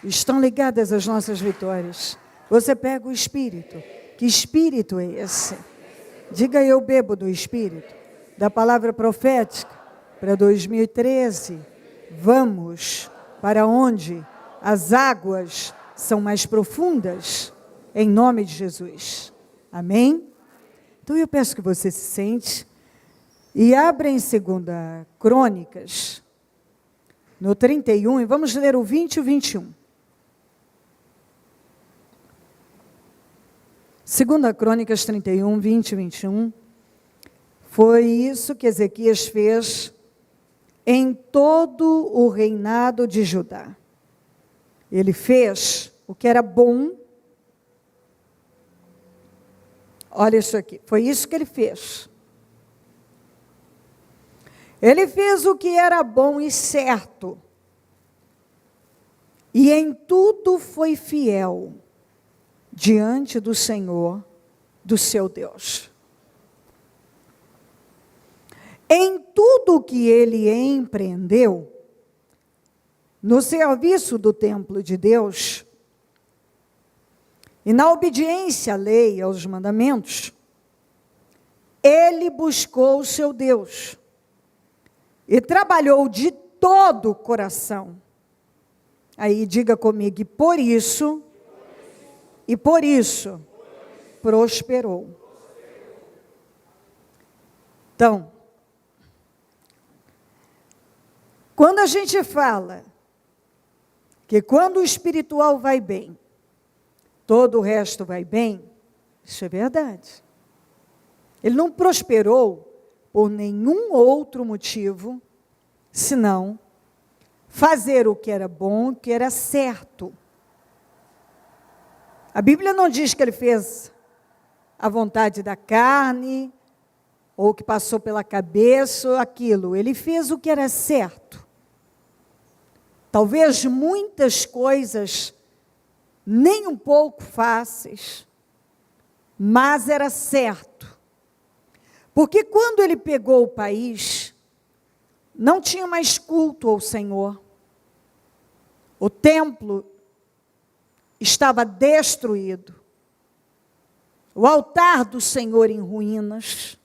estão ligadas às nossas vitórias. Você pega o Espírito. Que Espírito é esse? Diga: eu bebo do Espírito, da palavra profética para 2013. Vamos para onde as águas são mais profundas, em nome de Jesus. Amém? Então eu peço que você se sente e abra em 2 Crônicas, no 31, e vamos ler o 20 e o 21. 2 Crônicas 31, 20 e 21. Foi isso que Ezequias fez em todo o reinado de Judá. Ele fez o que era bom. Olha isso aqui, foi isso que ele fez. Ele fez o que era bom e certo. E em tudo foi fiel diante do Senhor, do seu Deus. Em tudo que ele empreendeu, no serviço do templo de Deus, e na obediência à lei e aos mandamentos, ele buscou o seu Deus, e trabalhou de todo o coração. Aí diga comigo: e por isso prosperou. Então, quando a gente fala que quando o espiritual vai bem, todo o resto vai bem, isso é verdade. Ele não prosperou por nenhum outro motivo, senão fazer o que era bom, o que era certo. A Bíblia não diz que ele fez a vontade da carne, ou que passou pela cabeça, aquilo. Ele fez o que era certo. Talvez muitas coisas nem um pouco fáceis, mas era certo. Porque quando ele pegou o país, não tinha mais culto ao Senhor. O templo estava destruído. O altar do Senhor em ruínas.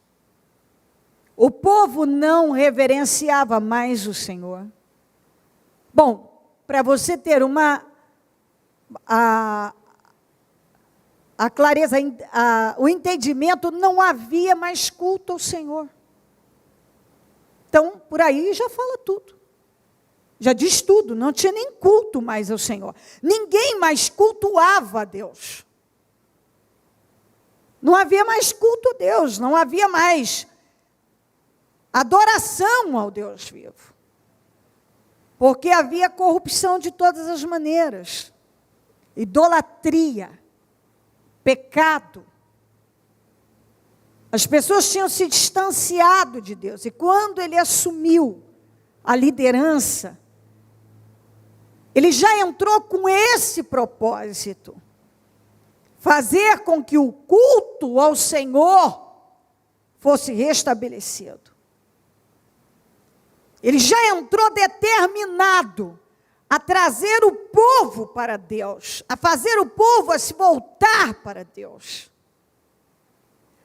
O povo não reverenciava mais o Senhor. Bom, para você ter a clareza, o entendimento, não havia mais culto ao Senhor. Então, por aí já fala tudo. Já diz tudo, não tinha nem culto mais ao Senhor. Ninguém mais cultuava a Deus. Não havia mais culto a Deus, não havia mais adoração ao Deus vivo. Porque havia corrupção de todas as maneiras. Idolatria, pecado. As pessoas tinham se distanciado de Deus. E quando ele assumiu a liderança, ele já entrou com esse propósito. Fazer com que o culto ao Senhor fosse restabelecido. Ele já entrou determinado a trazer o povo para Deus, a fazer o povo a se voltar para Deus.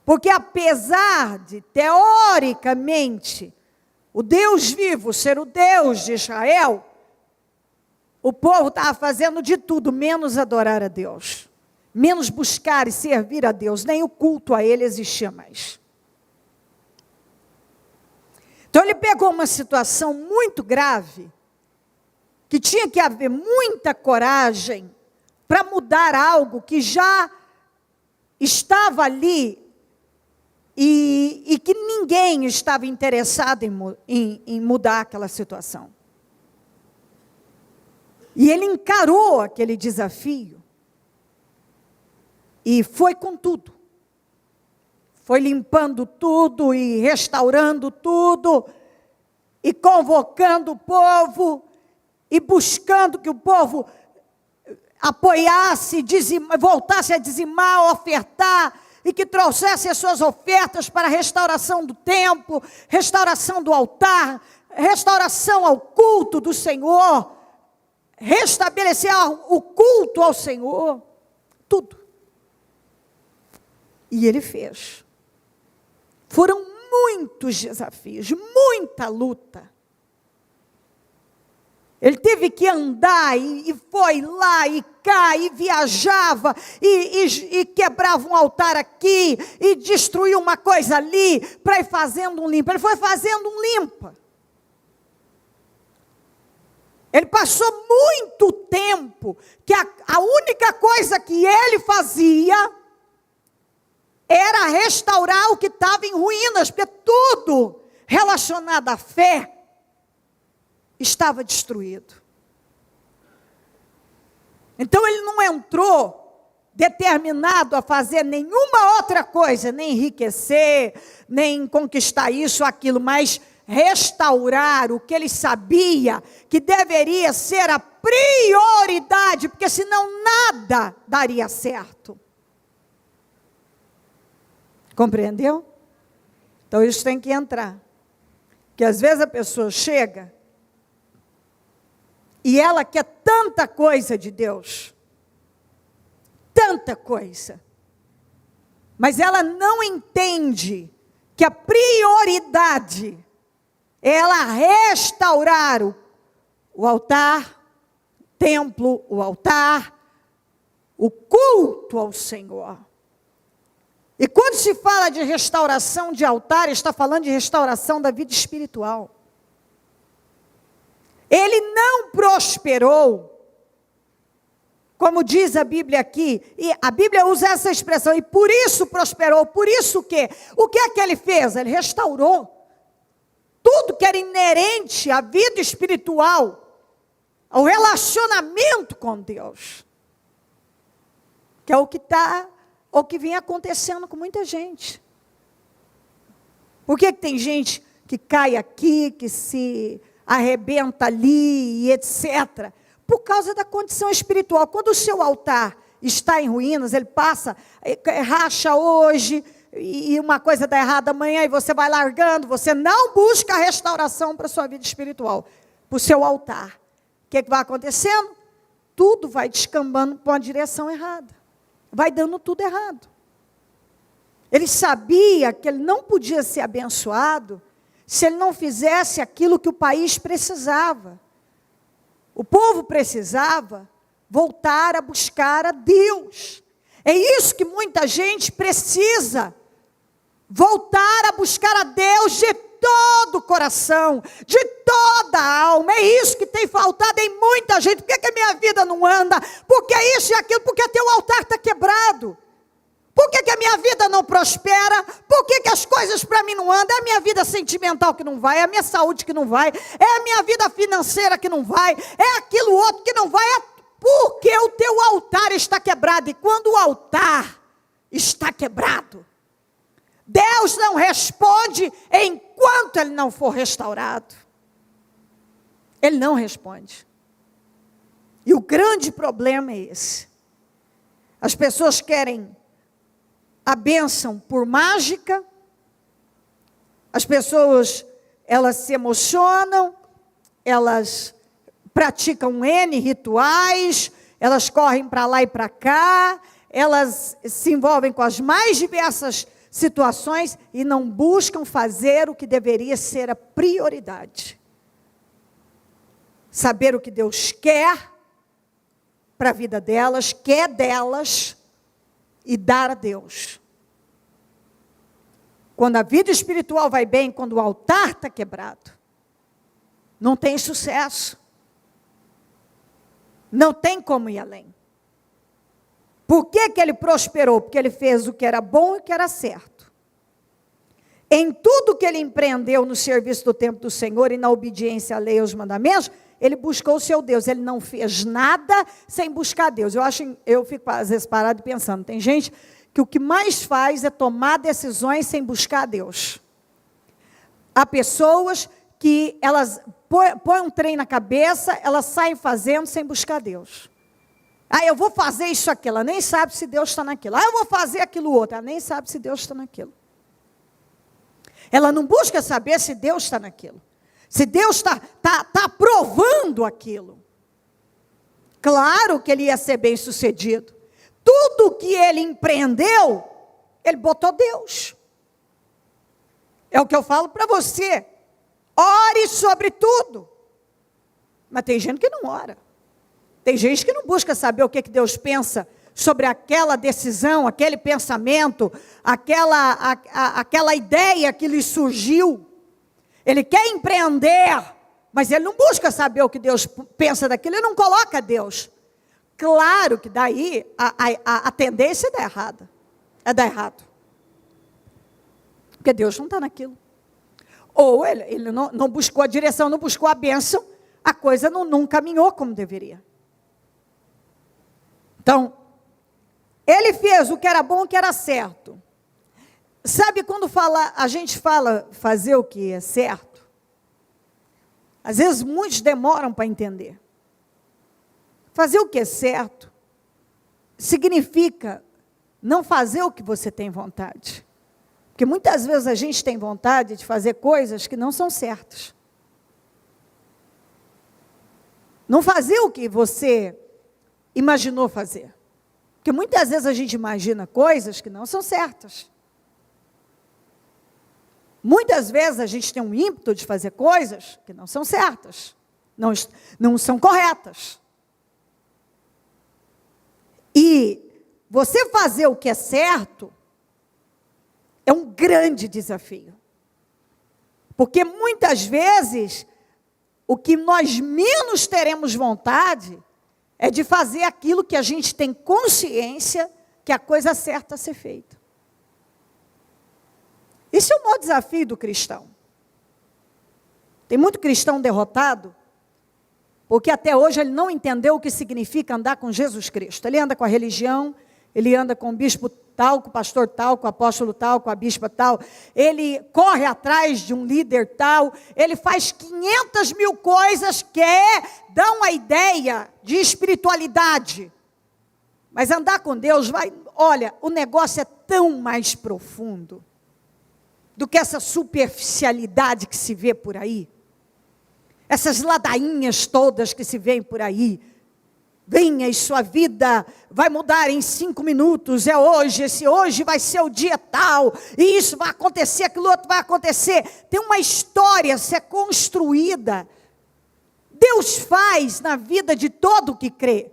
Porque apesar de, teoricamente, o Deus vivo ser o Deus de Israel, o povo estava fazendo de tudo, menos adorar a Deus, menos buscar e servir a Deus, nem o culto a Ele existia mais. Então ele pegou uma situação muito grave, que tinha que haver muita coragem para mudar algo que já estava ali e que ninguém estava interessado em mudar aquela situação. E ele encarou aquele desafio e foi com tudo. Foi limpando tudo e restaurando tudo, e convocando o povo, e buscando que o povo apoiasse, voltasse a dizimar, ofertar, e que trouxesse as suas ofertas para a restauração do templo, restauração do altar, restauração ao culto do Senhor, restabelecer o culto ao Senhor, tudo. E ele fez. Foram muitos desafios, muita luta. Ele teve que andar e foi lá e cá e viajava e quebrava um altar aqui e destruía uma coisa ali para ir fazendo um limpa. Ele foi fazendo um limpa. Ele passou muito tempo que a única coisa que ele fazia era restaurar o que estava em ruínas, porque tudo relacionado à fé estava destruído. Então ele não entrou determinado a fazer nenhuma outra coisa, nem enriquecer, nem conquistar isso ou aquilo, mas restaurar o que ele sabia que deveria ser a prioridade, porque senão nada daria certo. Compreendeu? Então isso tem que entrar. Porque às vezes a pessoa chega e ela quer tanta coisa de Deus, tanta coisa, mas ela não entende que a prioridade é ela restaurar o altar, o templo, o altar, o culto ao Senhor. E quando se fala de restauração de altar, está falando de restauração da vida espiritual. Ele não prosperou, como diz a Bíblia aqui, e a Bíblia usa essa expressão, e por isso prosperou, por isso o quê? O que é que ele fez? Ele restaurou tudo que era inerente à vida espiritual, ao relacionamento com Deus, que é o que vem acontecendo com muita gente. Por que tem gente que cai aqui, que se arrebenta ali, e etc.? Por causa da condição espiritual. Quando o seu altar está em ruínas, ele passa, racha hoje, e uma coisa dá errado amanhã, e você vai largando, você não busca a restauração para a sua vida espiritual, para o seu altar. O que vai acontecendo? Tudo vai descambando para uma direção errada. Vai dando tudo errado. Ele sabia que ele não podia ser abençoado se ele não fizesse aquilo que o país precisava. O povo precisava voltar a buscar a Deus. É isso que muita gente precisa. Voltar a buscar a Deus de todo o coração, de toda a alma. É isso que tem faltado em muita gente. Por que a minha vida não anda? Porque isso e aquilo, porque teu altar está quebrado. Por que a minha vida não prospera? Por que as coisas para mim não andam? É a minha vida sentimental que não vai, é a minha saúde que não vai, é a minha vida financeira que não vai, é aquilo outro que não vai, porque o teu altar está quebrado. E quando o altar está quebrado, Deus não responde enquanto ele não for restaurado. Ele não responde. E o grande problema é esse. As pessoas querem a bênção por mágica. As pessoas, elas se emocionam, elas praticam N rituais, elas correm para lá e para cá, elas se envolvem com as mais diversas situações e não buscam fazer o que deveria ser a prioridade. Saber o que Deus quer para a vida delas, quer delas, e dar a Deus. Quando a vida espiritual vai bem, quando o altar está quebrado, não tem sucesso. Não tem como ir além. Por que ele prosperou? Porque ele fez o que era bom e o que era certo. Em tudo que ele empreendeu no serviço do templo do Senhor e na obediência à lei e aos mandamentos, ele buscou o seu Deus. Ele não fez nada sem buscar Deus. Eu fico às vezes parado pensando, tem gente que o que mais faz é tomar decisões sem buscar Deus. Há pessoas que elas põem um trem na cabeça, elas saem fazendo sem buscar Deus. Eu vou fazer isso, aquilo, ela nem sabe se Deus está naquilo. Eu vou fazer aquilo outro, ela nem sabe se Deus está naquilo. Ela não busca saber se Deus está naquilo. Se Deus está aprovando aquilo. Claro que ele ia ser bem sucedido. Tudo que ele empreendeu, ele botou Deus. É o que eu falo para você. Ore sobre tudo. Mas tem gente que não ora. Tem gente que não busca saber o que Deus pensa sobre aquela decisão, aquele pensamento, aquela ideia que lhe surgiu. Ele quer empreender, mas ele não busca saber o que Deus pensa daquilo, ele não coloca Deus. Claro que daí a tendência é dar errado. É dar errado. Porque Deus não está naquilo. Ou ele não buscou a direção, não buscou a bênção, a coisa não caminhou como deveria. Então, ele fez o que era bom, o que era certo. Sabe quando a gente fala fazer o que é certo? Às vezes muitos demoram para entender. Fazer o que é certo significa não fazer o que você tem vontade. Porque muitas vezes a gente tem vontade de fazer coisas que não são certas. Não fazer o que você imaginou fazer. Porque muitas vezes a gente imagina coisas que não são certas. Muitas vezes a gente tem um ímpeto de fazer coisas que não são certas. Não são corretas. E você fazer o que é certo é um grande desafio. Porque muitas vezes o que nós menos teremos vontade é de fazer aquilo que a gente tem consciência que é a coisa certa a ser feita. Esse é o maior desafio do cristão. Tem muito cristão derrotado, porque até hoje ele não entendeu o que significa andar com Jesus Cristo. Ele anda com a religião, ele anda com o bispo tal, com o pastor tal, com o apóstolo tal, com a bispa tal. Ele corre atrás de um líder tal. Ele faz 500 mil coisas, quer dar uma ideia de espiritualidade. Mas andar com Deus olha, o negócio é tão mais profundo do que essa superficialidade que se vê por aí. Essas ladainhas todas que se veem por aí. Venha e sua vida vai mudar em 5 minutos, é hoje, esse hoje vai ser o dia tal, e isso vai acontecer, aquilo outro vai acontecer. Tem uma história a ser construída. Deus faz na vida de todo o que crê.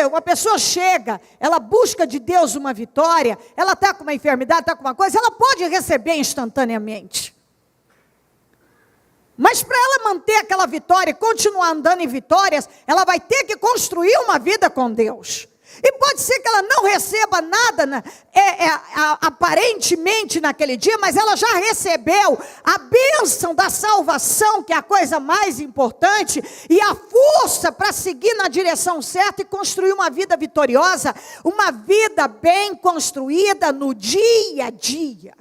Uma pessoa chega, ela busca de Deus uma vitória, ela está com uma enfermidade, está com uma coisa, ela pode receber instantaneamente. Mas para ela manter aquela vitória e continuar andando em vitórias, ela vai ter que construir uma vida com Deus. E pode ser que ela não receba nada, aparentemente naquele dia, mas ela já recebeu a bênção da salvação, que é a coisa mais importante, e a força para seguir na direção certa e construir uma vida vitoriosa, uma vida bem construída no dia a dia.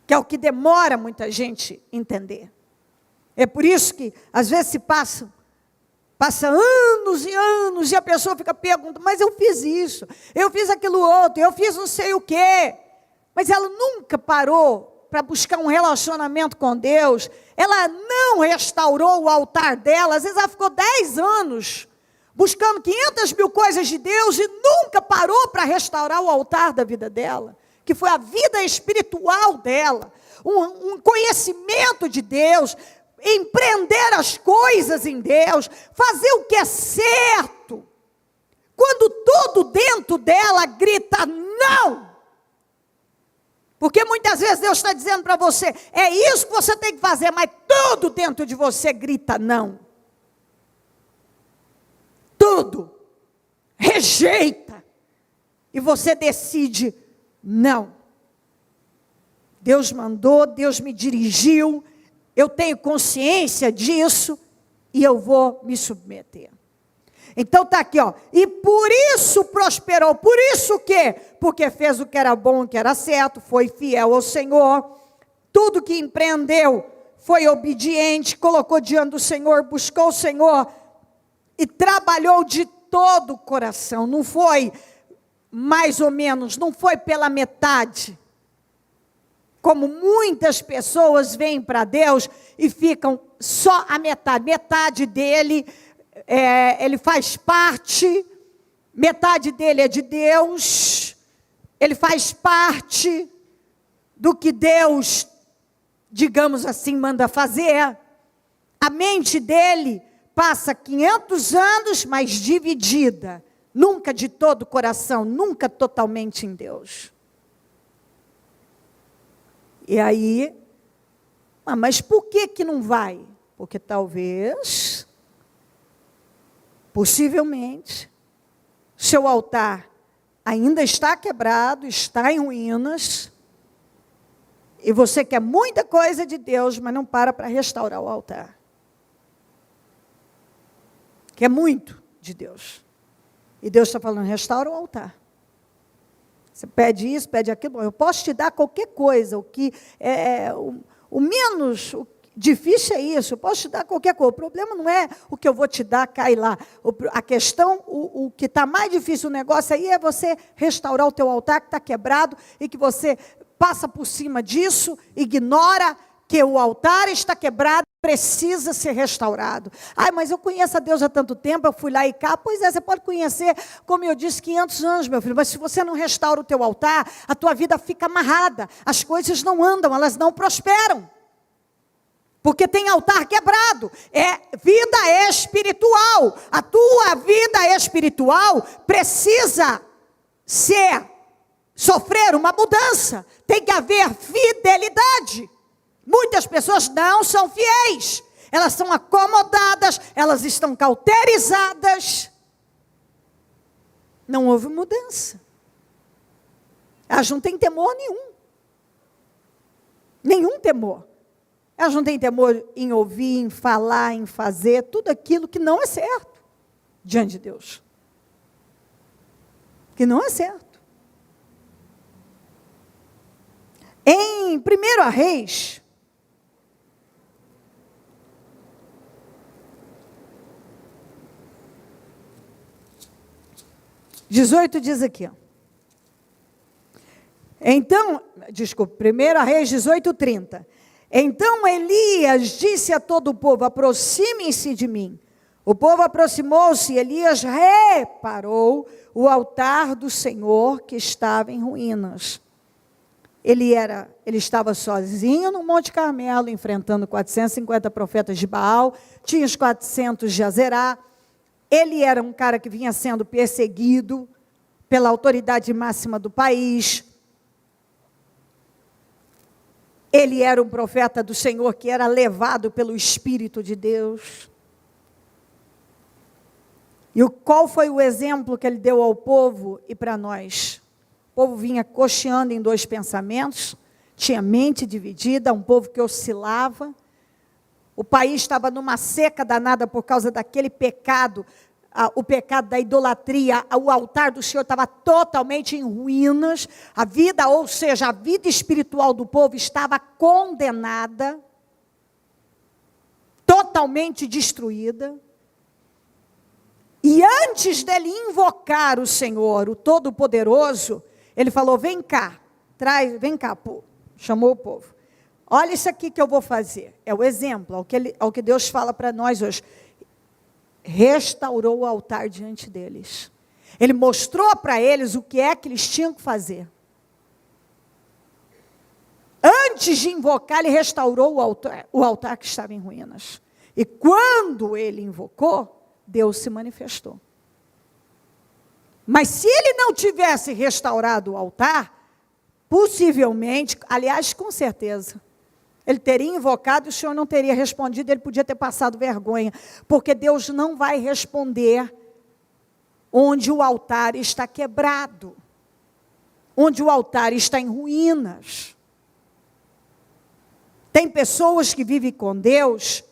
Que é o que demora muita gente entender. É por isso que às vezes se passa anos e anos, e a pessoa fica perguntando, mas eu fiz isso, eu fiz aquilo outro, eu fiz não sei o quê. Mas ela nunca parou para buscar um relacionamento com Deus, ela não restaurou o altar dela, às vezes ela ficou 10 anos, buscando 500 mil coisas de Deus, e nunca parou para restaurar o altar da vida dela, que foi a vida espiritual dela, um conhecimento de Deus, empreender as coisas em Deus, fazer o que é certo, quando tudo dentro dela grita não, porque muitas vezes Deus está dizendo para você, é isso que você tem que fazer, mas tudo dentro de você grita não, tudo, rejeita, e você decide não. Deus mandou, Deus me dirigiu, eu tenho consciência disso e eu vou me submeter. Então está aqui, ó. E por isso prosperou. Por isso o quê? Porque fez o que era bom, o que era certo, foi fiel ao Senhor. Tudo que empreendeu foi obediente, colocou diante do Senhor, buscou o Senhor e trabalhou de todo o coração. Não foi mais ou menos, não foi pela metade. Como muitas pessoas vêm para Deus e ficam só a metade dele ele faz parte, metade dele é de Deus, ele faz parte do que Deus, digamos assim, manda fazer. A mente dele passa 500 anos, mas dividida, nunca de todo o coração, nunca totalmente em Deus. E aí, mas por que não vai? Porque talvez, possivelmente, seu altar ainda está quebrado, está em ruínas, e você quer muita coisa de Deus, mas não para restaurar o altar. Quer muito de Deus. E Deus está falando, restaura o altar. Você pede isso, pede aquilo. Bom, eu posso te dar qualquer coisa, o que o menos difícil é isso. Eu posso te dar qualquer coisa. O problema não é o que eu vou te dar, cai lá. A questão, o que está mais difícil, o negócio aí é você restaurar o teu altar que está quebrado e que você passa por cima disso, ignora que o altar está quebrado, precisa ser restaurado. Ai, mas eu conheço a Deus há tanto tempo, eu fui lá e cá. Pois é, você pode conhecer, como eu disse, 500 anos, meu filho, mas se você não restaura o teu altar, a tua vida fica amarrada, as coisas não andam, elas não prosperam. Porque tem altar quebrado, é vida espiritual. A tua vida espiritual precisa sofrer uma mudança, tem que haver fidelidade. Muitas pessoas não são fiéis, elas são acomodadas, elas estão cauterizadas. Não houve mudança. Elas não têm temor nenhum. Nenhum temor. Elas não têm temor em ouvir, em falar, em fazer, tudo aquilo que não é certo diante de Deus. Que não é certo. Em 1 Reis, 18 diz aqui, ó. Então, desculpa, 1 Reis 18:30. Então Elias disse a todo o povo, aproximem-se de mim. O povo aproximou-se e Elias reparou o altar do Senhor que estava em ruínas. Ele estava sozinho no Monte Carmelo, enfrentando 450 profetas de Baal, tinha os 400 de Azerá. Ele era um cara que vinha sendo perseguido pela autoridade máxima do país. Ele era um profeta do Senhor que era levado pelo Espírito de Deus. E qual foi o exemplo que ele deu ao povo e para nós? O povo vinha cocheando em dois pensamentos, tinha mente dividida, um povo que oscilava. O país estava numa seca danada por causa daquele pecado, o pecado da idolatria. O altar do Senhor estava totalmente em ruínas. A vida, ou seja, a vida espiritual do povo estava condenada, totalmente destruída. E antes dele invocar o Senhor, o Todo-Poderoso, ele falou, vem cá, vem cá, povo. Chamou o povo. Olha isso aqui que eu vou fazer. É o exemplo, ao que Deus fala para nós hoje. Restaurou o altar diante deles. Ele mostrou para eles o que é que eles tinham que fazer. Antes de invocar, ele restaurou o altar que estava em ruínas. E quando ele invocou, Deus se manifestou. Mas se ele não tivesse restaurado o altar, possivelmente, aliás, com certeza, ele teria invocado e o Senhor não teria respondido, ele podia ter passado vergonha, porque Deus não vai responder onde o altar está quebrado, onde o altar está em ruínas. Tem pessoas que vivem com Deus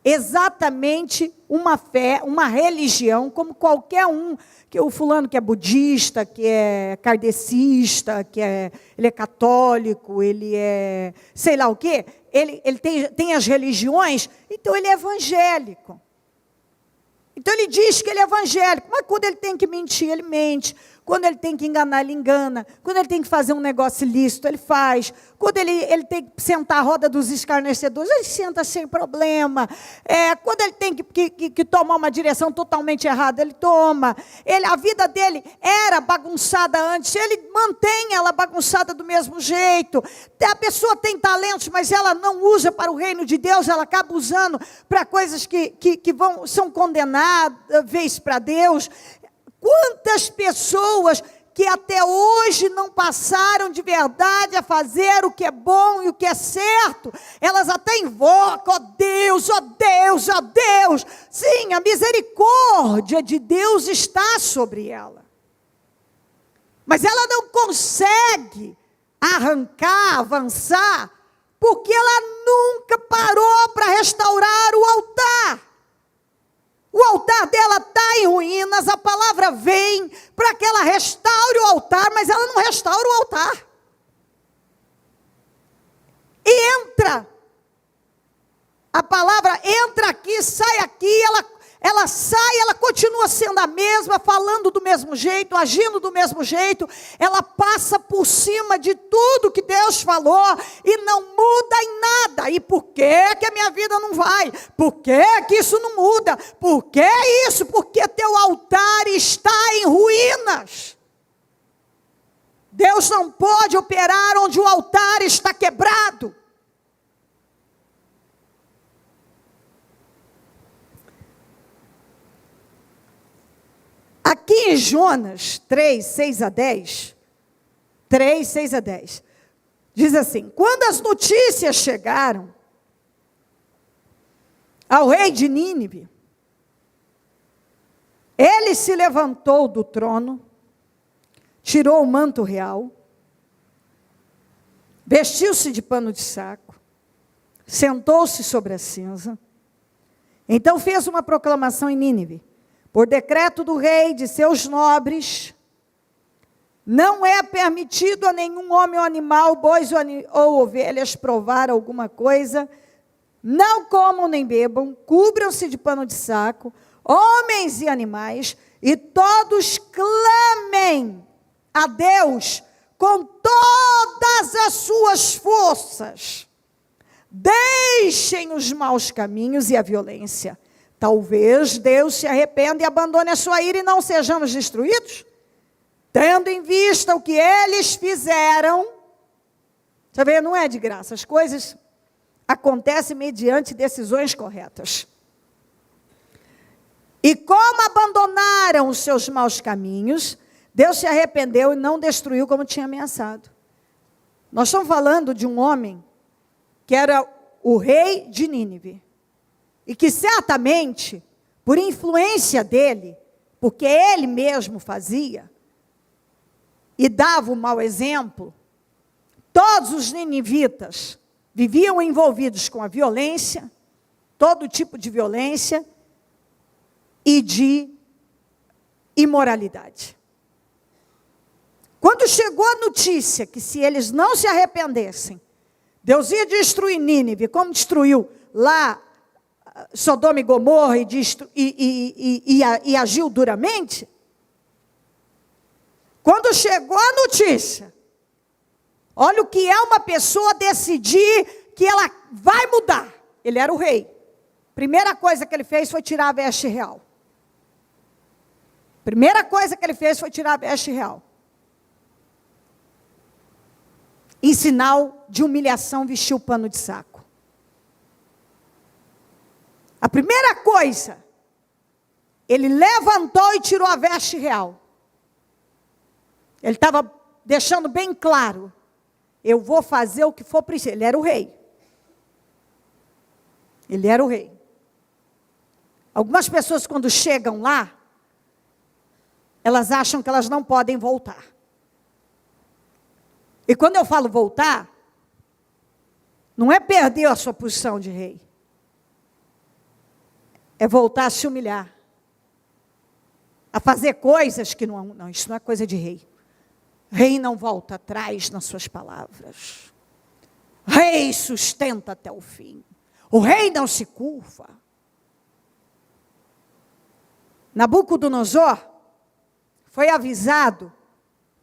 exatamente uma fé, uma religião, como qualquer um, que o fulano que é budista, que é kardecista, ele é católico, ele é sei lá o quê, ele tem as religiões, então ele é evangélico. Então ele diz que ele é evangélico, mas quando ele tem que mentir, ele mente. Quando ele tem que enganar, ele engana. Quando ele tem que fazer um negócio ilícito, ele faz. Quando ele tem que sentar a roda dos escarnecedores, ele senta sem problema. Quando ele tem que tomar uma direção totalmente errada, ele toma. A vida dele era bagunçada antes, ele mantém ela bagunçada do mesmo jeito. A pessoa tem talentos, mas ela não usa para o reino de Deus, ela acaba usando para coisas que são condenáveis para Deus. Quantas pessoas que até hoje não passaram de verdade a fazer o que é bom e o que é certo, elas até invocam, ó Deus, ó Deus, ó Deus. Sim, a misericórdia de Deus está sobre ela. Mas ela não consegue arrancar, avançar, porque ela nunca parou para restaurar o altar. O altar dela está em ruínas, a palavra vem para que ela restaure o altar, mas ela não restaura o altar. E entra, a palavra entra aqui, sai aqui, ela sai, ela continua sendo a mesma, falando do mesmo jeito, agindo do mesmo jeito, ela passa por cima de tudo que Deus falou e não muda em nada. E por que a minha vida não vai? Por que isso não muda? Por que isso? Porque teu altar está em ruínas. Deus não pode operar onde o altar está quebrado. Aqui em Jonas 3, 6 a 10, 3, 6 a 10, diz assim: quando as notícias chegaram ao rei de Nínive, ele se levantou do trono, tirou o manto real, vestiu-se de pano de saco, sentou-se sobre a cinza, então fez uma proclamação em Nínive: por decreto do rei, de seus nobres, não é permitido a nenhum homem ou animal, bois ou ovelhas, provar alguma coisa. Não comam nem bebam, cubram-se de pano de saco, homens e animais, e todos clamem a Deus com todas as suas forças. Deixem os maus caminhos e a violência. Talvez Deus se arrependa e abandone a sua ira e não sejamos destruídos, tendo em vista o que eles fizeram. Você vê, não é de graça, as coisas acontecem mediante decisões corretas. E como abandonaram os seus maus caminhos, Deus se arrependeu e não destruiu como tinha ameaçado. Nós estamos falando de um homem que era o rei de Nínive. E que certamente, por influência dele, porque ele mesmo fazia, e dava o mau exemplo, todos os ninivitas viviam envolvidos com a violência, todo tipo de violência e de imoralidade. Quando chegou a notícia que se eles não se arrependessem, Deus ia destruir Nínive, como destruiu lá Sodoma e Gomorra e agiu duramente. Quando chegou a notícia, olha o que é uma pessoa decidir que ela vai mudar. Ele era o rei. Primeira coisa que ele fez foi tirar a veste real. Primeira coisa que ele fez foi tirar a veste real. Em sinal de humilhação, vestiu o pano de saco. A primeira coisa, ele levantou e tirou a veste real. Ele estava deixando bem claro: eu vou fazer o que for preciso. Ele era o rei. Ele era o rei. Algumas pessoas, quando chegam lá, elas acham que elas não podem voltar. E quando eu falo voltar, não é perder a sua posição de rei. É voltar a se humilhar. A fazer coisas que não, isso não é coisa de rei. Rei não volta atrás nas suas palavras. Rei sustenta até o fim. O rei não se curva. Nabucodonosor foi avisado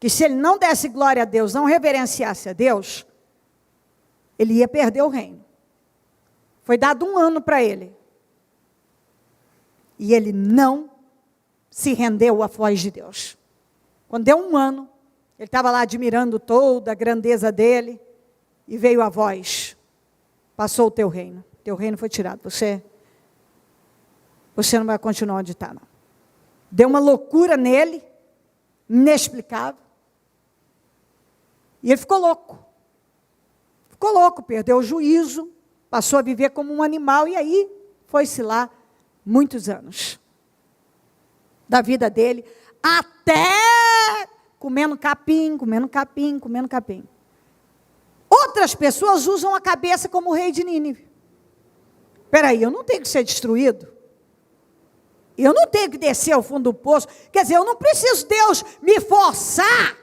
que se ele não desse glória a Deus, não reverenciasse a Deus, ele ia perder o reino. Foi dado 1 ano para ele. E ele não se rendeu à voz de Deus. Quando deu 1 ano, ele estava lá admirando toda a grandeza dele, e veio a voz: passou o teu reino foi tirado, você não vai continuar onde está, não. Deu uma loucura nele, inexplicável, e ele ficou louco, perdeu o juízo, passou a viver como um animal, e aí foi-se lá muitos anos da vida dele, até comendo capim. Outras pessoas usam a cabeça como o rei de Nínive. Espera aí, eu não tenho que ser destruído? Eu não tenho que descer ao fundo do poço? Quer dizer, eu não preciso Deus me forçar.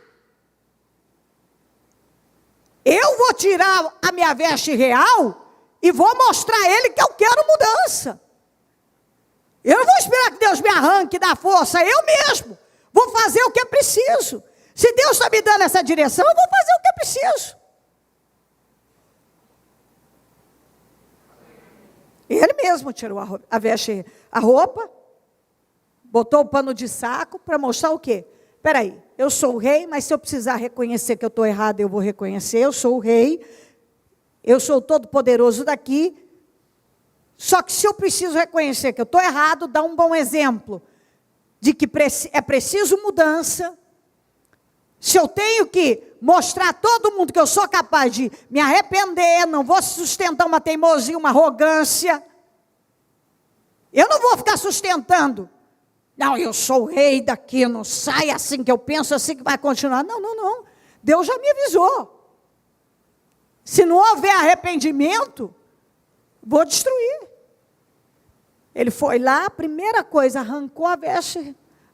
Eu vou tirar a minha veste real e vou mostrar a Ele que eu quero mudança. Eu não vou esperar que Deus me arranque da força, eu mesmo vou fazer o que é preciso. Se Deus está me dando essa direção, eu vou fazer o que é preciso. Ele mesmo tirou a roupa, botou o pano de saco para mostrar o quê? Espera aí, eu sou o rei, mas se eu precisar reconhecer que eu estou errado, eu vou reconhecer, eu sou o rei, eu sou o todo-poderoso daqui. Só que se eu preciso reconhecer que eu estou errado, dá um bom exemplo de que é preciso mudança. Se eu tenho que mostrar a todo mundo que eu sou capaz de me arrepender, não vou sustentar uma teimosia, uma arrogância. Eu não vou ficar sustentando. Não, eu sou o rei daqui, não sai assim que eu penso, assim que vai continuar. Não. Deus já me avisou. Se não houver arrependimento, vou destruir. Ele foi lá, a primeira coisa, arrancou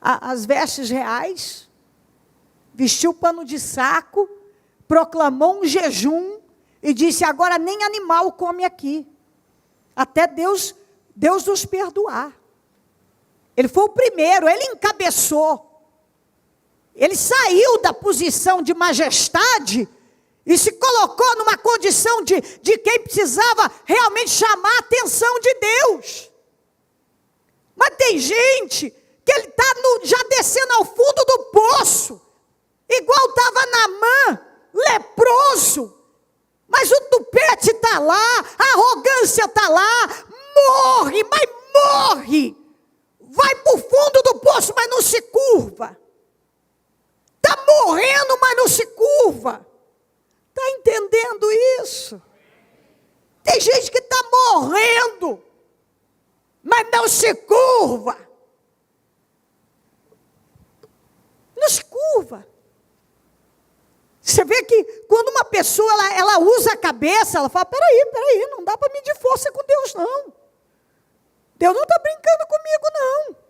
as vestes reais, vestiu o pano de saco, proclamou um jejum e disse: agora nem animal come aqui, até Deus nos perdoar. Ele foi o primeiro, ele encabeçou, ele saiu da posição de majestade e se colocou numa condição de quem precisava realmente chamar a atenção de Deus. Mas tem gente que ele está já descendo ao fundo do poço, igual estava Naamã, leproso, mas o tupete está lá, a arrogância está lá, morre, vai para o fundo do poço, mas não se curva, está morrendo, mas não se curva. Está entendendo isso? Tem gente que está morrendo, mas não se curva. Não se curva. Você vê que quando uma pessoa ela usa a cabeça, ela fala: peraí, não dá para medir força com Deus, não. Deus não está brincando comigo, não.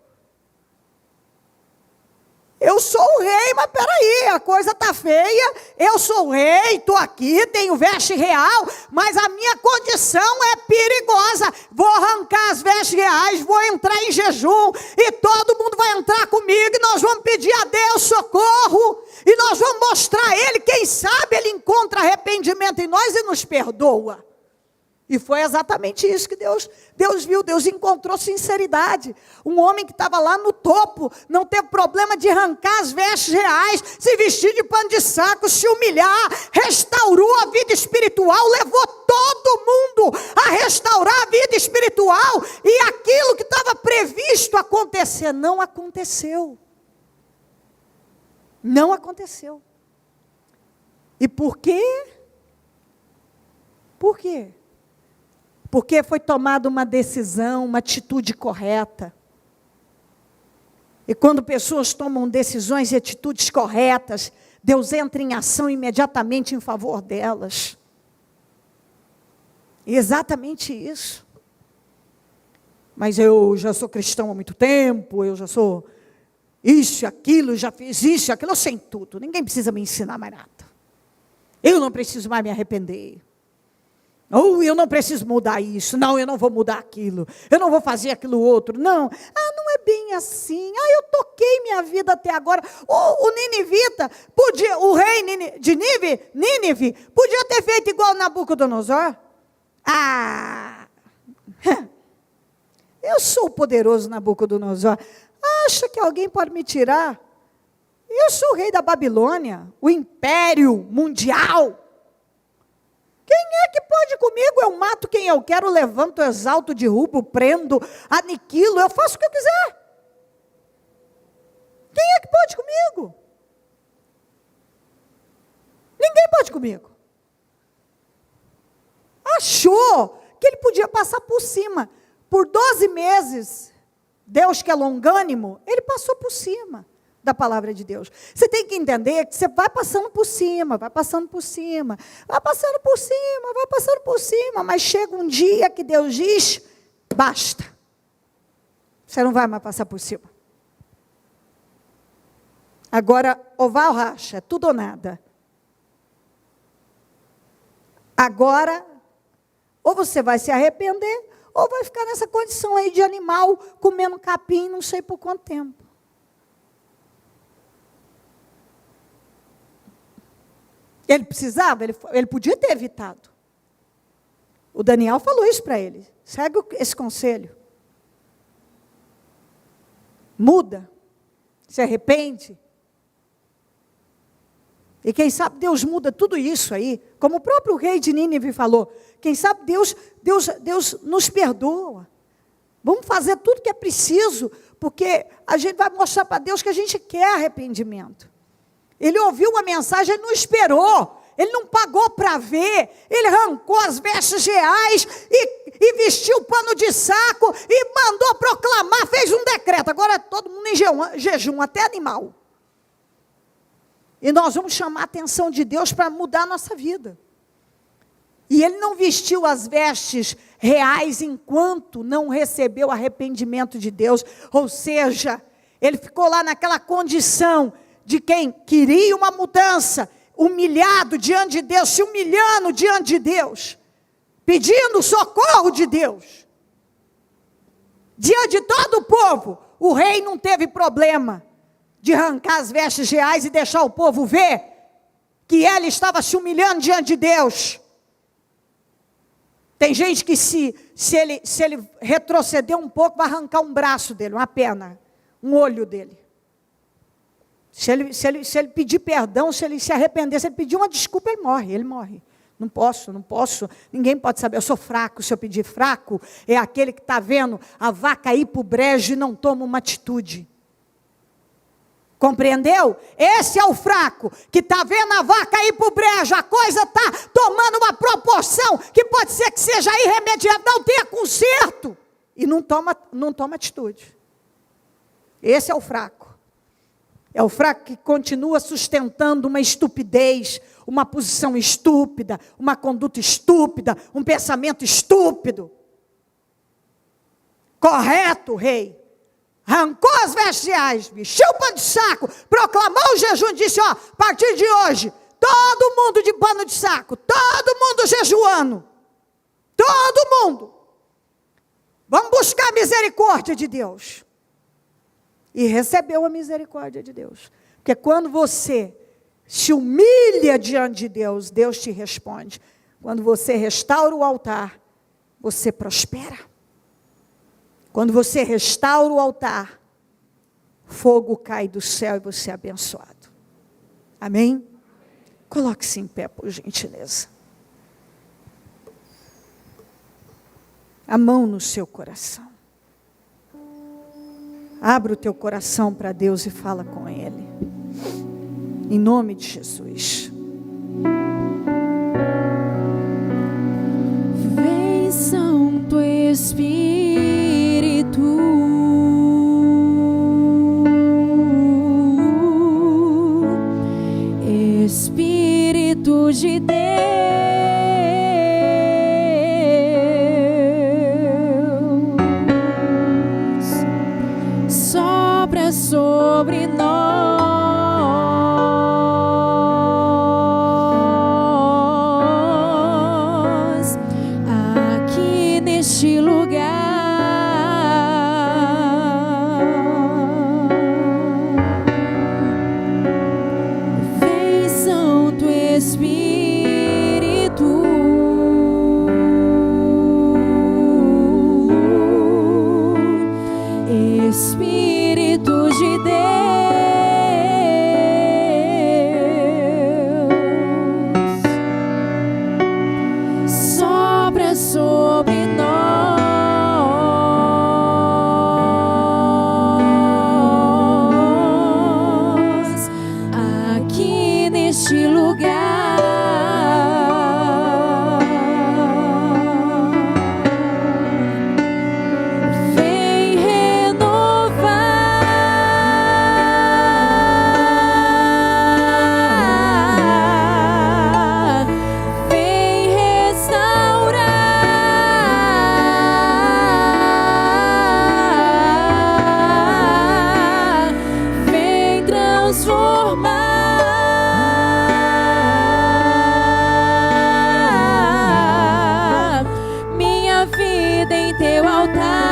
Eu sou o rei, mas peraí, a coisa está feia. Eu sou o rei, estou aqui, tenho veste real, mas a minha condição é perigosa. Vou arrancar as vestes reais, vou entrar em jejum, e todo mundo vai entrar comigo, e nós vamos pedir a Deus socorro, e nós vamos mostrar a Ele, quem sabe Ele encontra arrependimento em nós e nos perdoa. E foi exatamente isso que Deus viu. Deus encontrou sinceridade. Um homem que estava lá no topo, não teve problema de arrancar as vestes reais, se vestir de pano de saco, se humilhar, restaurou a vida espiritual, levou todo mundo a restaurar a vida espiritual, e aquilo que estava previsto acontecer, não aconteceu. Não aconteceu. E por quê? Por quê? Porque foi tomada uma decisão, uma atitude correta. E quando pessoas tomam decisões e atitudes corretas, Deus entra em ação imediatamente em favor delas. E exatamente isso. Mas eu já sou cristão há muito tempo, eu já sou isso, aquilo, já fiz isso, aquilo, eu sei tudo. Ninguém precisa me ensinar mais nada. Eu não preciso mais me arrepender. Ou eu não preciso mudar isso, não, eu não vou mudar aquilo, eu não vou fazer aquilo outro, não. Não é bem assim. Eu toquei minha vida até agora. O ninivita, podia, o rei de Nínive, podia ter feito igual Nabucodonosor. Eu sou o poderoso Nabucodonosor. Acha que alguém pode me tirar? Eu sou o rei da Babilônia, o império mundial. Quem é que pode comigo? Eu mato quem eu quero, levanto, exalto, derrubo, prendo, aniquilo, eu faço o que eu quiser. Quem é que pode comigo? Ninguém pode comigo. Achou que ele podia passar por cima. Por 12 meses, Deus que é longânimo, ele passou por cima da palavra de Deus. Você tem que entender que você vai passando por cima, vai passando por cima, vai passando por cima, vai passando por cima, mas chega um dia que Deus diz, basta. Você não vai mais passar por cima. Agora, ou vai ou racha, é tudo ou nada. Agora, ou você vai se arrepender, ou vai ficar nessa condição aí de animal, comendo capim, não sei por quanto tempo. Ele precisava, ele podia ter evitado. O Daniel falou isso para ele. Segue esse conselho. Muda. Se arrepende. E quem sabe Deus muda tudo isso aí. Como o próprio rei de Nínive falou. Quem sabe Deus nos perdoa. Vamos fazer tudo que é preciso. Porque a gente vai mostrar para Deus que a gente quer arrependimento. Ele ouviu uma mensagem, ele não esperou, ele não pagou para ver, ele arrancou as vestes reais e vestiu pano de saco e mandou proclamar, fez um decreto. Agora todo mundo em jejum, até animal. E nós vamos chamar a atenção de Deus para mudar a nossa vida. E ele não vestiu as vestes reais enquanto não recebeu arrependimento de Deus. Ou seja, ele ficou lá naquela condição de quem queria uma mudança, humilhado diante de Deus, se humilhando diante de Deus, pedindo socorro de Deus. Diante de todo o povo, o rei não teve problema de arrancar as vestes reais e deixar o povo ver que ele estava se humilhando diante de Deus. Tem gente que se ele retroceder um pouco, vai arrancar um braço dele, uma perna, um olho dele. Se ele pedir perdão, se ele se arrepender, se ele pedir uma desculpa, ele morre. Não posso, ninguém pode saber, eu sou fraco. Se eu pedir fraco, é aquele que está vendo a vaca ir para o brejo e não toma uma atitude. Compreendeu? Esse é o fraco, que está vendo a vaca ir para o brejo, a coisa está tomando uma proporção, que pode ser que seja irremediável, não tenha conserto, e não toma atitude. Esse é o fraco. É o fraco que continua sustentando uma estupidez, uma posição estúpida, uma conduta estúpida, um pensamento estúpido. Correto, rei. Arrancou as vestes reais, vestiu o pano de saco, proclamou o jejum e disse, a partir de hoje, todo mundo de pano de saco, todo mundo jejuando, todo mundo. Vamos buscar a misericórdia de Deus. E recebeu a misericórdia de Deus. Porque quando você se humilha diante de Deus, Deus te responde. Quando você restaura o altar, você prospera. Quando você restaura o altar, fogo cai do céu e você é abençoado. Amém? Coloque-se em pé, por gentileza. A mão no seu coração. Abra o teu coração para Deus e fala com Ele. Em nome de Jesus. Vem, Santo Espírito, Espírito de Deus, sopra sobre nós, aqui neste lugar. Espírito de Deus sopra sobre nós, aqui neste lugar. Vem renovar, vem restaurar, vem transformar minha vida em teu altar.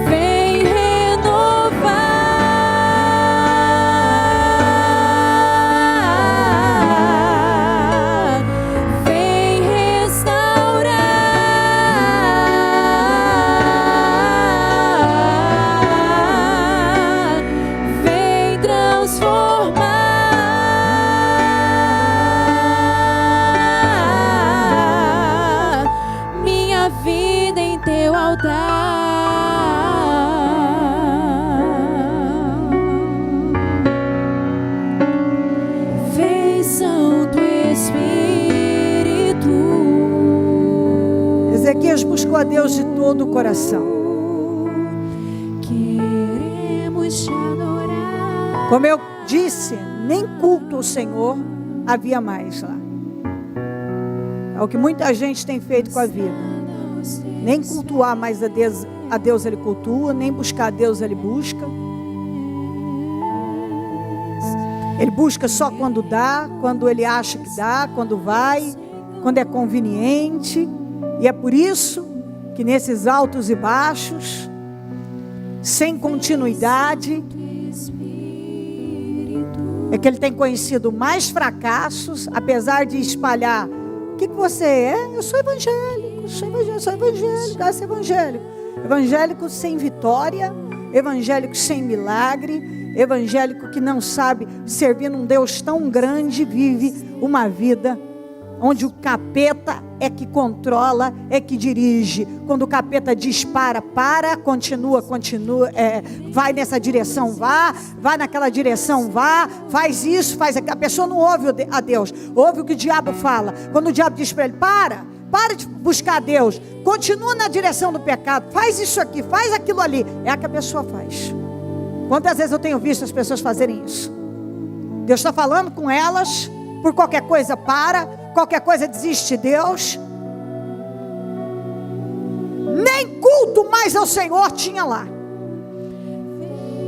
Vem renovar, vem restaurar, vem transformar minha vida em teu altar. Vem, Santo Espírito. Ezequias buscou a Deus de todo o coração. Queremos te adorar. Como eu disse, nem culto ao Senhor havia mais lá. É o que muita gente tem feito com a vida. Nem cultuar mais a Deus ele cultua, nem buscar a Deus ele busca. Ele busca só quando dá, quando ele acha que dá, quando vai, quando é conveniente. E é por isso que nesses altos e baixos, sem continuidade, é que ele tem conhecido mais fracassos, apesar de espalhar. O que você é? Eu sou evangélico, sou evangélico, evangélico. Evangélico sem vitória, evangélico sem milagre, evangélico que não sabe servir um Deus tão grande, vive uma vida onde o capeta é que controla, é que dirige. Quando o capeta diz para, continua, vai nessa direção, vai naquela direção, faz isso, faz aquilo. A pessoa não ouve a Deus, ouve o que o diabo fala. Quando o diabo diz para ele, para de buscar a Deus, continua na direção do pecado, faz isso aqui, faz aquilo ali, é a que a pessoa faz. Quantas vezes eu tenho visto as pessoas fazerem isso? Deus está falando com elas, por qualquer coisa qualquer coisa desiste de Deus. Nem culto mais ao Senhor tinha lá.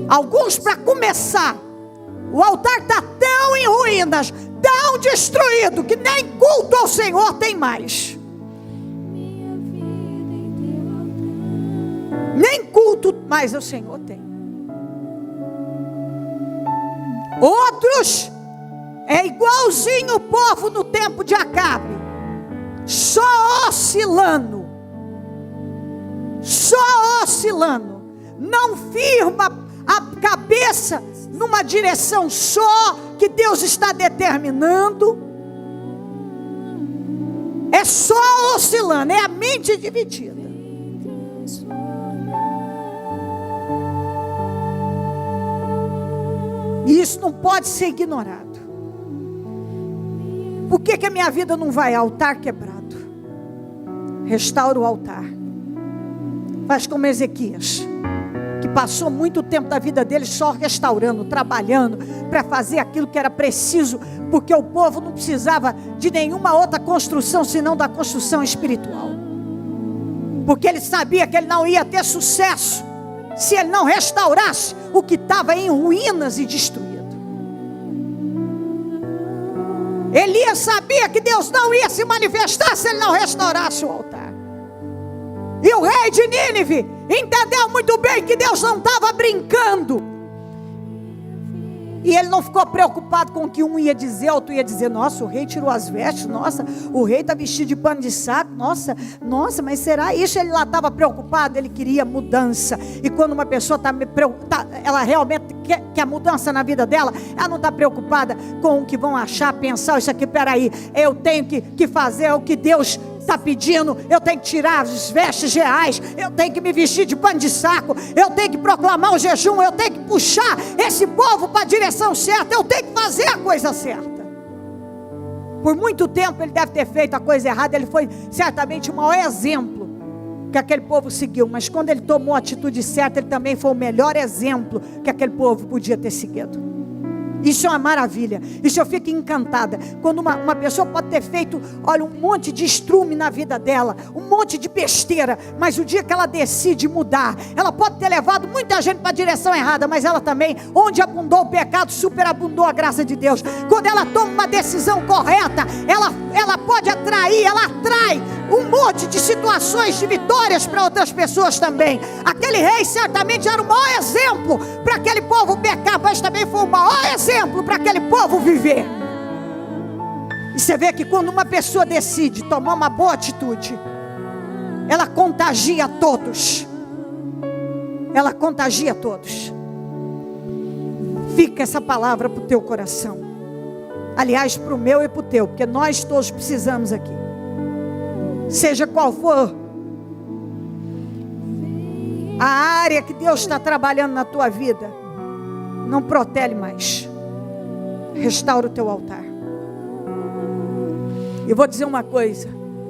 Alguns, para começar, o altar está tão em ruínas, tão destruído, que nem culto ao Senhor tem mais. Nem culto mais ao Senhor tem. Outros é igualzinho o povo no tempo de Acabe, só oscilando, não firma a cabeça numa direção só que Deus está determinando, é só oscilando, é a mente dividida. E isso não pode ser ignorado. Por que a minha vida não vai? Altar quebrado. Restaura o altar. Faz como Ezequias, que passou muito tempo da vida dele só restaurando, trabalhando para fazer aquilo que era preciso, porque o povo não precisava de nenhuma outra construção senão da construção espiritual. Porque ele sabia que ele não ia ter sucesso se ele não restaurasse o que estava em ruínas e destruído. Elias sabia que Deus não ia se manifestar se ele não restaurasse o altar. E o rei de Nínive entendeu muito bem que Deus não estava brincando. E ele não ficou preocupado com o que um ia dizer, outro ia dizer: nossa, o rei tirou as vestes, nossa, o rei está vestido de pano de saco, nossa, mas será isso? Ele lá estava preocupado, ele queria mudança. E quando uma pessoa ela realmente quer mudança na vida dela, ela não está preocupada com o que vão achar, pensar: isso aqui, peraí, eu tenho que fazer o que Deus está pedindo, eu tenho que tirar as vestes reais, eu tenho que me vestir de pano de saco, eu tenho que proclamar o jejum, eu tenho que puxar esse povo para a direção certa, eu tenho que fazer a coisa certa. Por muito tempo ele deve ter feito a coisa errada, ele foi certamente o maior exemplo que aquele povo seguiu, mas quando ele tomou a atitude certa, ele também foi o melhor exemplo que aquele povo podia ter seguido. Isso é uma maravilha, isso eu fico encantada, quando uma pessoa pode ter feito, olha, um monte de estrume na vida dela, um monte de besteira, mas o dia que ela decide mudar, ela pode ter levado muita gente para a direção errada, mas ela também, onde abundou o pecado, superabundou a graça de Deus. Quando ela toma uma decisão correta, ela pode atrair, ela atrai um monte de situações de vitórias para outras pessoas também. Aquele rei certamente era o maior exemplo para aquele povo pecar, mas também foi o maior exemplo para aquele povo viver. E você vê que quando uma pessoa decide tomar uma boa atitude, ela contagia todos. Ela contagia todos. Fica essa palavra para o teu coração. Aliás, para o meu e para o teu, porque nós todos precisamos aqui. Seja qual for a área que Deus está trabalhando na tua vida, não protele mais. Restaura o teu altar. E vou dizer uma coisa,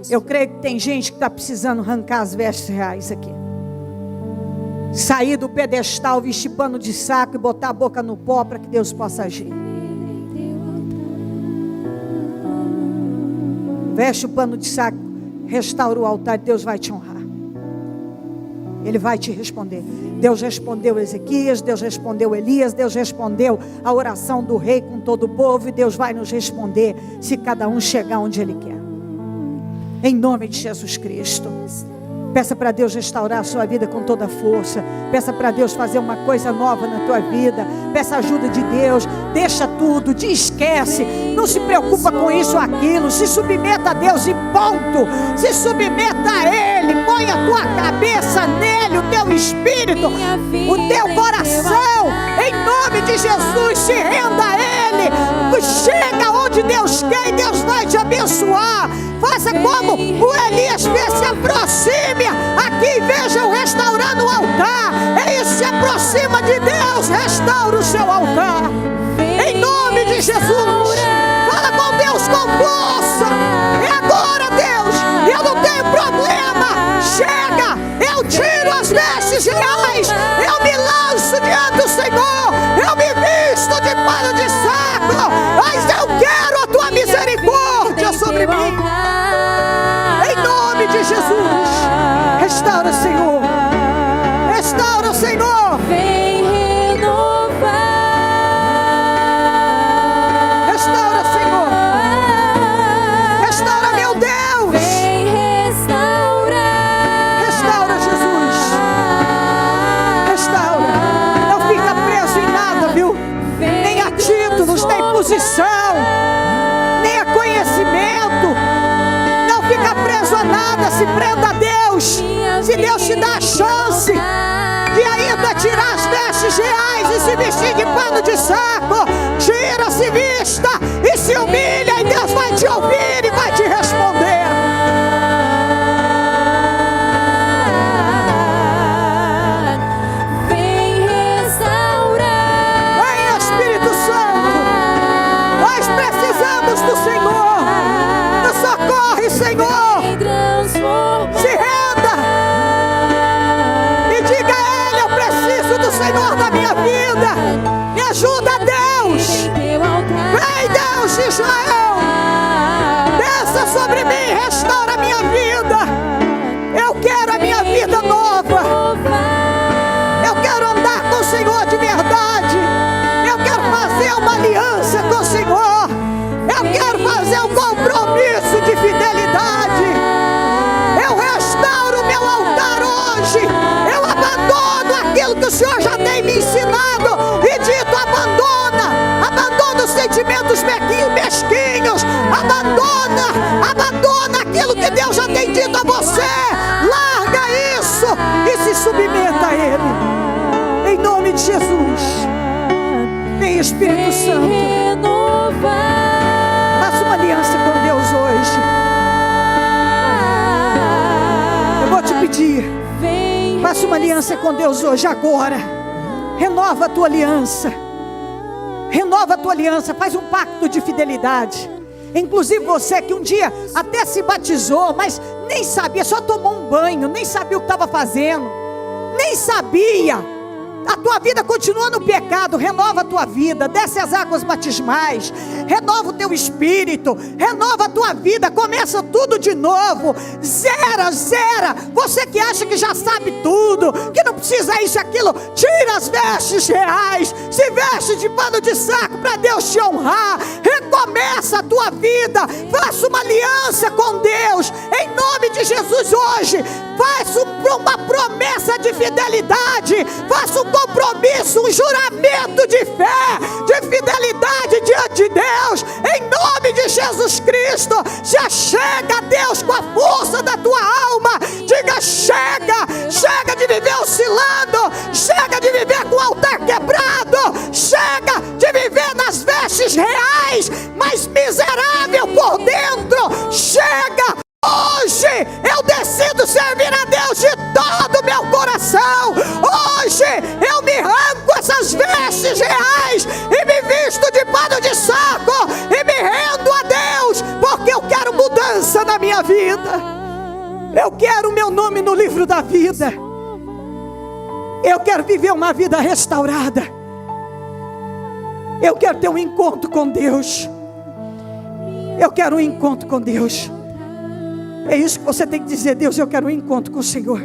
eu creio que tem gente que está precisando arrancar as vestes reais aqui, sair do pedestal, vestir pano de saco e botar a boca no pó para que Deus possa agir. Veste o pano de saco, restaura o altar, Deus vai te honrar. Ele vai te responder. Deus respondeu Ezequias, Deus respondeu Elias, Deus respondeu a oração do rei com todo o povo, e Deus vai nos responder se cada um chegar onde Ele quer. Em nome de Jesus Cristo. Peça para Deus restaurar a sua vida com toda a força. Peça para Deus fazer uma coisa nova na tua vida. Peça a ajuda de Deus. Deixa tudo, te esquece. Não se preocupa com isso ou aquilo. Se submeta a Deus e ponto. Se submeta a Ele. Põe a tua cabeça nele, o teu espírito, o teu coração. Em nome de Jesus, se renda a Ele. Chega onde Deus quer e Deus vai te abençoar. Faça como o Elias fez, se aproxime aqui, veja o restaurando o altar. É isso, se aproxima de Deus, restaura o seu altar. Em nome de Jesus, fala com Deus com força. É agora, Deus, eu não tenho problema. Chega, eu tiro as vestes reais, eu me lanço diante do Senhor, eu me visto de pano de saco, mas eu quero a tua misericórdia sobre mim. De Jesus, restaura, Senhor, restaura, Senhor, vem renovar, restaura, Senhor, restaura, meu Deus, vem restaurar, restaura, Jesus, restaura, não fica preso em nada, viu? Nem a títulos, nem posição, nem a conhecimento. Fica preso a nada, se prenda a Deus. Se Deus te dá a chance de ainda tirar as vestes reais e se vestir de pano de saco, tira, se vista e se humilha, e Deus vai te ouvir e vai te responder. Vem restaurar, Vem, Espírito Santo, nós precisamos do Senhor. Socorre, Senhor. Se renda e diga a Ele: eu preciso do Senhor na minha vida. Me ajuda, Deus. Vem, Deus de Israel, desça sobre mim, restaura a minha vida. Eu quero a minha vida nova. Eu quero andar com o Senhor de verdade. Eu quero fazer uma aliança com o Senhor. Eu quero fazer um compromisso de fidelidade. Eu restauro o meu altar hoje. Eu abandono aquilo que o Senhor já tem me ensinado e dito: abandona. aquilo que Deus já tem dito a você. Larga isso e se submeta a Ele. Em nome de Jesus. Vem, Espírito Santo. Faça uma aliança com Deus hoje. Eu vou te pedir. Faça uma aliança com Deus hoje, agora. Renova a tua aliança. Renova a tua aliança. Faz um pacto de fidelidade. Inclusive você que um dia até se batizou, mas nem sabia, só tomou um banho, nem sabia o que estava fazendo, nem sabia. A tua vida continua no pecado. Renova a tua vida, desce as águas batismais, renova o teu espírito, renova a tua vida, começa tudo de novo, zera. Você que acha que já sabe tudo, que não precisa isso e aquilo, tira as vestes reais, se veste de pano de saco para Deus te honrar, recomeça a tua vida, faça uma aliança com Deus, em nome de Jesus hoje. Faça uma promessa de fidelidade, faça um compromisso, um juramento de fé, de fidelidade diante de Deus, em nome de Jesus Cristo. Já chega, Deus, com a força da tua alma. Diga: chega de viver oscilando, chega de viver com o altar quebrado, chega de viver nas vestes reais, mas miserável por dentro. Chega. Hoje eu decido servir a Deus de todo o meu coração. Hoje eu me arranco essas vestes reais e me visto de pano de saco e me rendo a Deus, porque eu quero mudança na minha vida. Eu quero o meu nome no livro da vida. Eu quero viver uma vida restaurada. Eu quero ter um encontro com Deus. Eu quero um encontro com Deus. É isso que você tem que dizer: Deus, eu quero um encontro com o Senhor.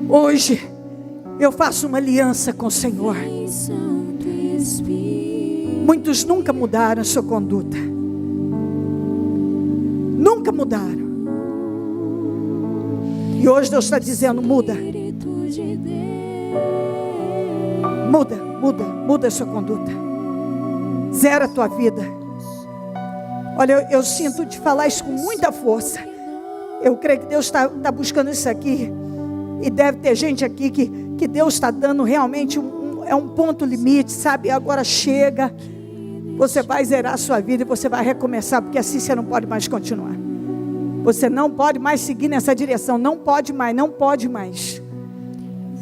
Hoje eu faço uma aliança com o Senhor. Muitos nunca mudaram a sua conduta. Nunca mudaram. E hoje Deus está dizendo: muda. Muda a sua conduta. Zera a tua vida. Olha, eu sinto de falar isso com muita força. Eu creio que Deus está buscando isso aqui. E deve ter gente aqui que Deus está dando realmente um ponto limite, sabe? Agora chega. Você vai zerar a sua vida e você vai recomeçar, porque assim você não pode mais continuar. Você não pode mais seguir nessa direção. Não pode mais.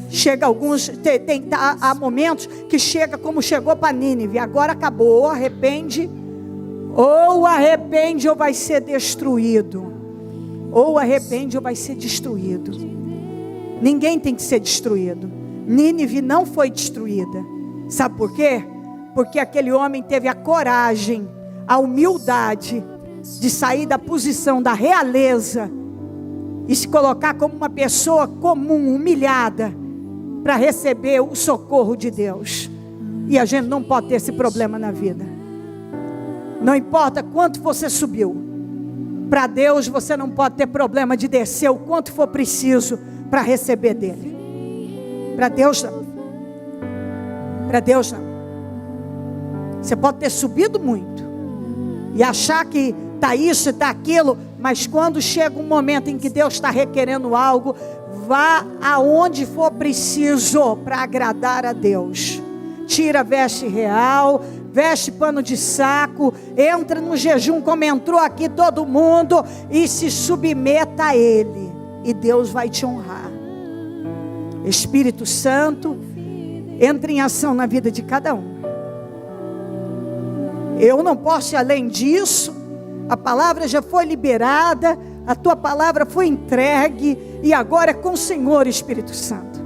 Chega alguns, há momentos que chega como chegou para Nínive. Agora acabou, arrepende. Ou arrepende ou vai ser destruído. Ou arrepende ou vai ser destruído. Ninguém tem que ser destruído. Nínive não foi destruída. Sabe por quê? Porque aquele homem teve a coragem, a humildade de sair da posição da realeza e se colocar como uma pessoa comum, humilhada, para receber o socorro de Deus. E a gente não pode ter esse problema na vida. Não importa quanto você subiu, para Deus você não pode ter problema de descer o quanto for preciso para receber dele. Para Deus não. Para Deus não. Você pode ter subido muito e achar que está isso e está aquilo, mas quando chega um momento em que Deus está requerendo algo, vá aonde for preciso para agradar a Deus. Tira a veste real, veste pano de saco, entra no jejum como entrou aqui todo mundo e se submeta a Ele, e Deus vai te honrar. Espírito Santo, entra em ação na vida de cada um. Eu não posso ir além disso. A palavra já foi liberada, a tua palavra foi entregue, e agora é com o Senhor, Espírito Santo.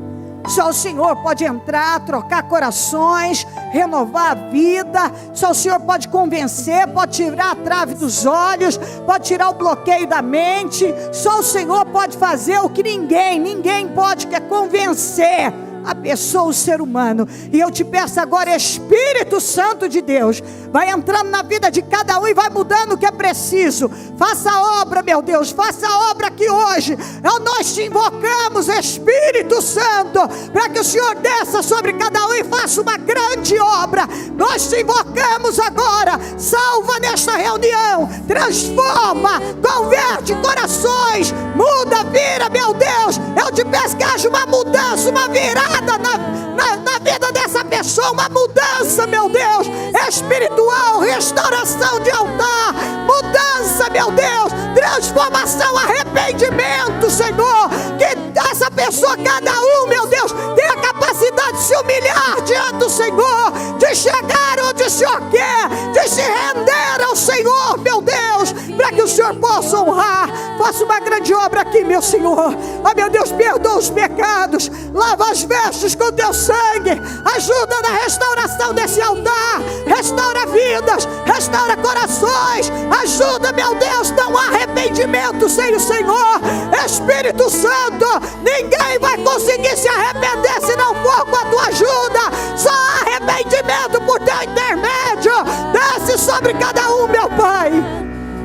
Só o Senhor pode entrar, trocar corações, renovar a vida. Só o Senhor pode convencer, pode tirar a trave dos olhos, pode tirar o bloqueio da mente. Só o Senhor pode fazer o que ninguém pode, que é convencer a pessoa, o ser humano. E eu te peço agora, Espírito Santo de Deus, vai entrando na vida de cada um e vai mudando o que é preciso. Faça a obra, meu Deus, faça a obra aqui hoje. Nós te invocamos, Espírito Santo, para que o Senhor desça sobre cada um e faça uma grande obra. Nós te invocamos agora. Salva nesta reunião, transforma, converte corações, muda, vira, meu Deus. Eu te peço que haja uma mudança, uma virada na vida dessa pessoa, uma mudança, meu Deus, espiritual, restauração de altar, mudança, meu Deus, transformação, arrependimento, Senhor. Que essa pessoa, cada um, meu Deus, tenha a capacidade de se humilhar diante do Senhor, de chegar onde o Senhor quer, de se render ao Senhor, meu Deus, para que o Senhor possa honrar. Faça uma grande obra aqui, meu Senhor. Meu Deus, perdoa os pecados, lava as vestes com teu sangue, ajuda na restauração desse altar, restaura vidas, restaura corações, ajuda, meu Deus, não há arrependimento sem o Senhor. Espírito Santo, ninguém vai conseguir se arrepender se não for com a tua ajuda. Só há arrependimento por teu intermédio. Desce sobre cada um, meu Pai,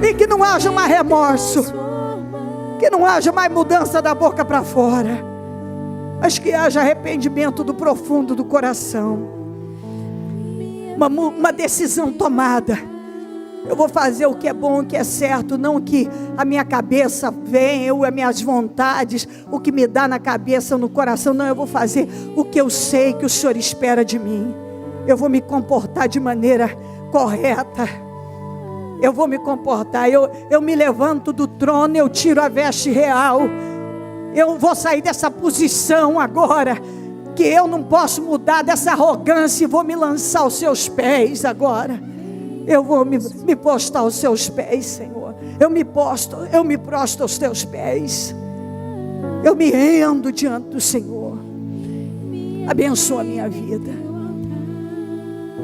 e que não haja mais remorso, que não haja mais mudança da boca para fora, mas que haja arrependimento do profundo do coração, uma decisão tomada. Eu vou fazer o que é bom, o que é certo, não o que a minha cabeça vem, as minhas vontades, o que me dá na cabeça, no coração. Não, eu vou fazer o que eu sei que o Senhor espera de mim. Eu vou me comportar de maneira correta. Eu vou me comportar, eu me levanto do trono, eu tiro a veste real. Eu vou sair dessa posição agora, que eu não posso mudar, dessa arrogância, e vou me lançar aos seus pés agora. Eu vou me postar aos seus pés, Senhor. Eu me prostro aos teus pés. Eu me rendo diante do Senhor. Abençoa a minha vida.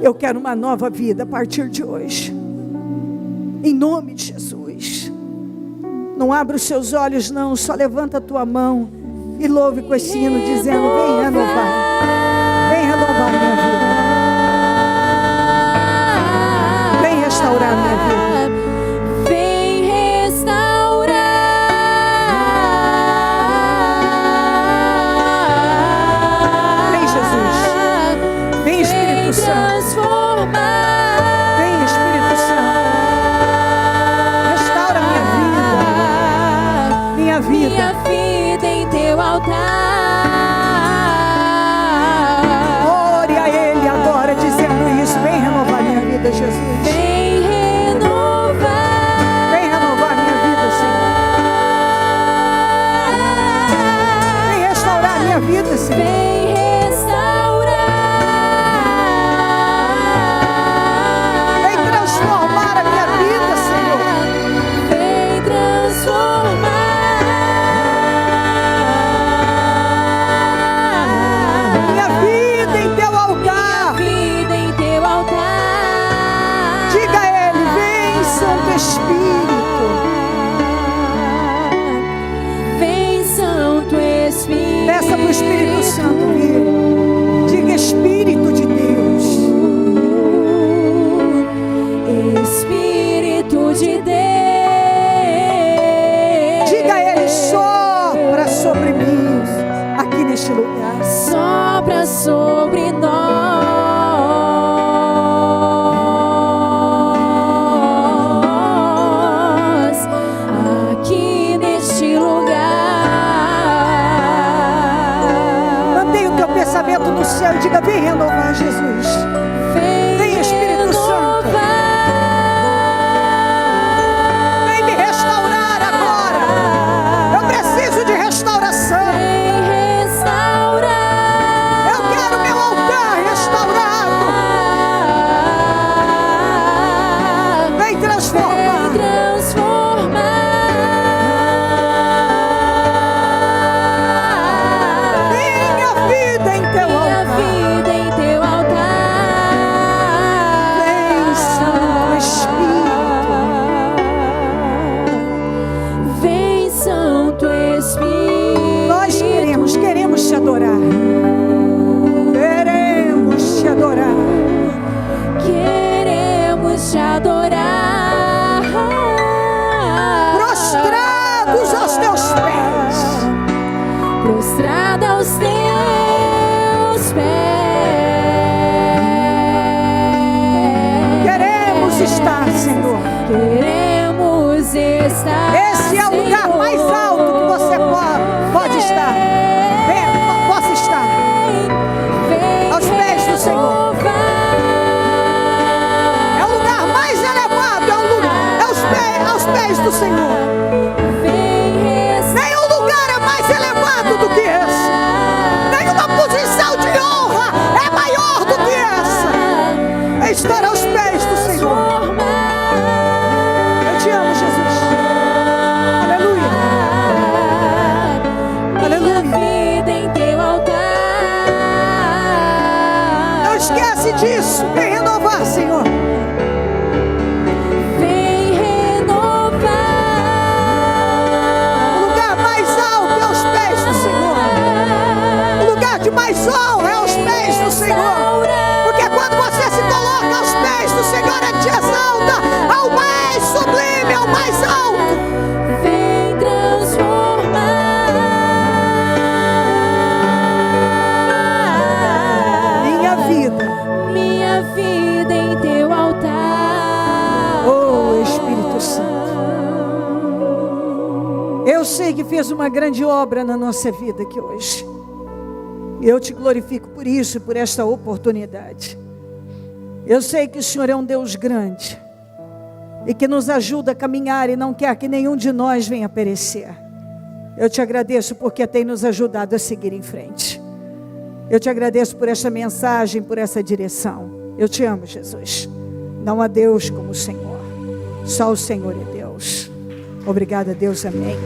Eu quero uma nova vida a partir de hoje, em nome de Jesus. Não abra os seus olhos não, só levanta a tua mão e louve com esse hino, dizendo: vem renovar, vem renovar minha vida, vem restaurar minha vida. Minha vida em teu altar. Ore a Ele agora, dizendo isso: vem renovar minha vida, Jesus. Vem renovar. Vem renovar minha vida, Senhor. Vem restaurar minha vida, Senhor. Vem restaurar. Vem transformar a minha vida, Senhor. Vem transformar. Espírito, vem Santo Espírito. Peça para o Espírito Santo vir. Diga: Espírito de Deus, Espírito de Deus. Diga a Ele: sopra sobre mim aqui neste lugar. Sopra sobre nós. No céu, diga: vem renovar, Jesus. Vem, Espírito Santo. Vem me restaurar agora. Eu preciso de restauração. Vem restaurar. Eu quero meu altar restaurado. Vem transformar. Vem transformar. Nós queremos te adorar. aos teus pés. Prostrada aos teus pés. Queremos estar, Senhor. Queremos estar. Esse é o lugar mais alto que você pode estar. Possa estar. Aos pés do Senhor. É o lugar mais elevado. É aos pés do Senhor. Nenhum lugar é mais elevado do que esse. Nenhuma posição de honra é maior do que essa. É estar aos pés do Senhor. Eu te amo, Jesus. Aleluia. Aleluia. Vida em teu altar. Não esquece disso. Vem renovar, Senhor. Vem renovar. O lugar mais alto é aos pés do Senhor. O lugar de mais honra é aos pés do Senhor. Porque quando você se coloca aos pés do Senhor, Ele te exalta ao mais sublime, ao mais alto. Vem transformar minha vida em teu altar. Oh, Espírito Santo. Eu sei que fez uma grande obra na nossa vida aqui hoje. Eu te glorifico por isso e por esta oportunidade. Eu sei que o Senhor é um Deus grande e que nos ajuda a caminhar e não quer que nenhum de nós venha perecer. Eu te agradeço porque tem nos ajudado a seguir em frente. Eu te agradeço por esta mensagem, por essa direção. Eu te amo, Jesus. Não há Deus como o Senhor. Só o Senhor é Deus. Obrigada, Deus. Amém.